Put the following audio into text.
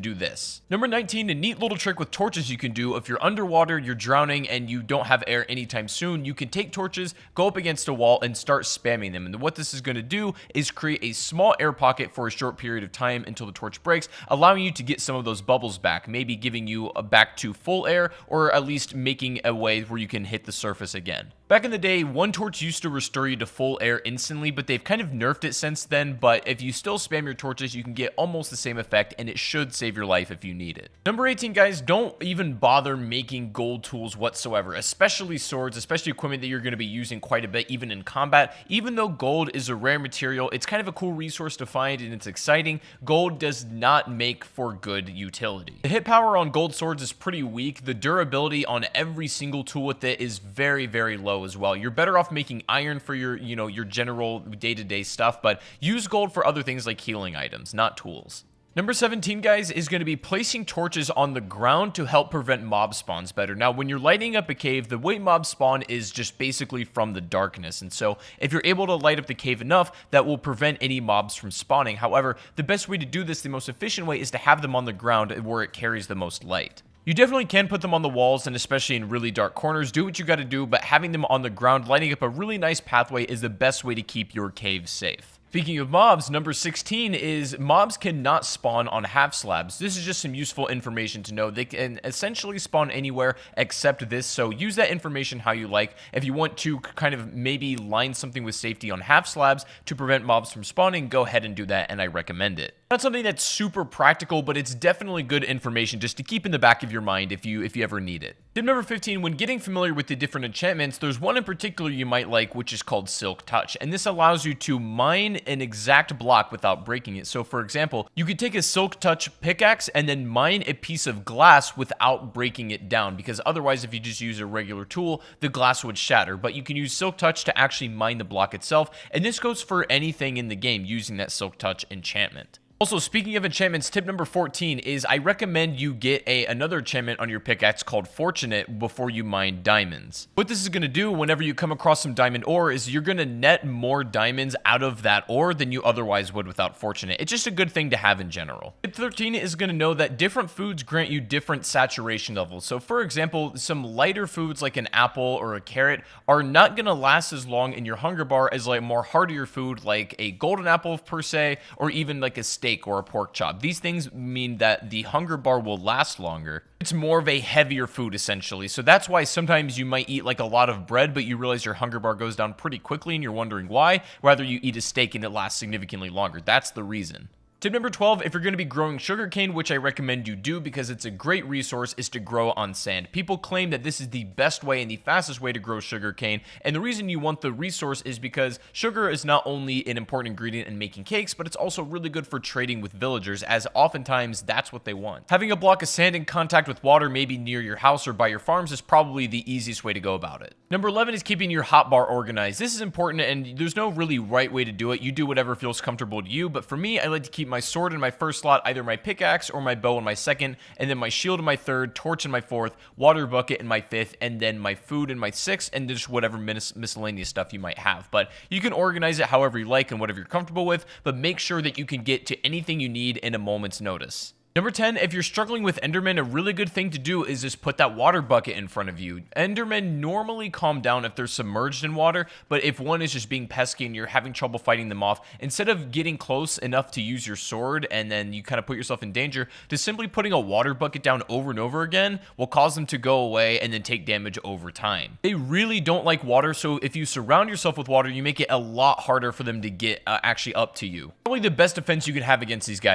do this. Number 19, a neat little trick with torches you can do if you're underwater, you're drowning, and you don't have air anytime soon. You can take torches, go up against a wall, and start spamming them. And what this is going to do is create a small air pocket for a short period of time until the torch breaks, allowing you to get some of those bubbles back, maybe giving you back to full air, or at least making a way where you can hit the surface again. Back in the day, one torch used to restore you to full air instantly, but they've kind of nerfed it since then. But if you still spam your torches, you can get almost the same effect, and it should save your life if you need it. Number 18, guys, don't even bother making gold tools whatsoever, especially swords, especially equipment that you're going to be using quite a bit, even in combat. Even though gold is a rare material, it's kind of a cool resource to find, and it's exciting. Gold does not make for good utility. The hit power on gold swords is pretty weak. The durability on every single tool with it is very, very low as well. You're better off making iron for your, your general day-to-day stuff, but use gold for other things like healing items, not tools. Number 17, guys, is going to be placing torches on the ground to help prevent mob spawns better. Now, when you're lighting up a cave, the way mobs spawn is just basically from the darkness. And so if you're able to light up the cave enough, that will prevent any mobs from spawning. However, the best way to do this, the most efficient way, is to have them on the ground where it carries the most light. You definitely can put them on the walls, and especially in really dark corners. Do what you got to do, but having them on the ground, lighting up a really nice pathway, is the best way to keep your cave safe. Speaking of mobs, number 16 is mobs cannot spawn on half slabs. This is just some useful information to know. They can essentially spawn anywhere except this, so use that information how you like. If you want to kind of maybe line something with safety on half slabs to prevent mobs from spawning, go ahead and do that, and I recommend it. Not something that's super practical, but it's definitely good information just to keep in the back of your mind if you ever need it. Tip number 15, when getting familiar with the different enchantments, there's one in particular you might like, which is called Silk Touch, and this allows you to mine an exact block without breaking it. So for example, you could take a Silk Touch pickaxe and then mine a piece of glass without breaking it down, because otherwise if you just use a regular tool, the glass would shatter. But you can use Silk Touch to actually mine the block itself, and this goes for anything in the game using that Silk Touch enchantment. Also, speaking of enchantments, tip number 14 is I recommend you get another enchantment on your pickaxe called Fortunate before you mine diamonds. What this is going to do whenever you come across some diamond ore is you're going to net more diamonds out of that ore than you otherwise would without Fortunate. It's just a good thing to have in general. Tip 13 is going to know that different foods grant you different saturation levels. So for example, some lighter foods like an apple or a carrot are not going to last as long in your hunger bar as like more heartier food like a golden apple per se, or even like a steak or a pork chop. These things mean that the hunger bar will last longer. It's more of a heavier food essentially. So that's why sometimes you might eat like a lot of bread, but you realize your hunger bar goes down pretty quickly and you're wondering why. Rather you eat a steak and it lasts significantly longer. That's the reason. Tip number 12, if you're going to be growing sugarcane, which I recommend you do because it's a great resource, is to grow on sand. People claim that this is the best way and the fastest way to grow sugarcane, and the reason you want the resource is because sugar is not only an important ingredient in making cakes, but it's also really good for trading with villagers, as oftentimes that's what they want. Having a block of sand in contact with water, maybe near your house or by your farms, is probably the easiest way to go about it. Number 11 is keeping your hotbar organized. This is important, and there's no really right way to do it. You do whatever feels comfortable to you, but for me, I like to keep my sword in my first slot, either my pickaxe or my bow in my second, and then my shield in my third, torch in my fourth, water bucket in my fifth, and then my food in my sixth, and just whatever miscellaneous stuff you might have. But you can organize it however you like and whatever you're comfortable with, but make sure that you can get to anything you need in a moment's notice. Number 10, if you're struggling with Endermen, a really good thing to do is just put that water bucket in front of you. Endermen normally calm down if they're submerged in water, but if one is just being pesky and you're having trouble fighting them off, instead of getting close enough to use your sword and then you kind of put yourself in danger, just simply putting a water bucket down over and over again will cause them to go away and then take damage over time. They really don't like water, so if you surround yourself with water, you make it a lot harder for them to get actually up to you. Probably the best defense you can have against these guys.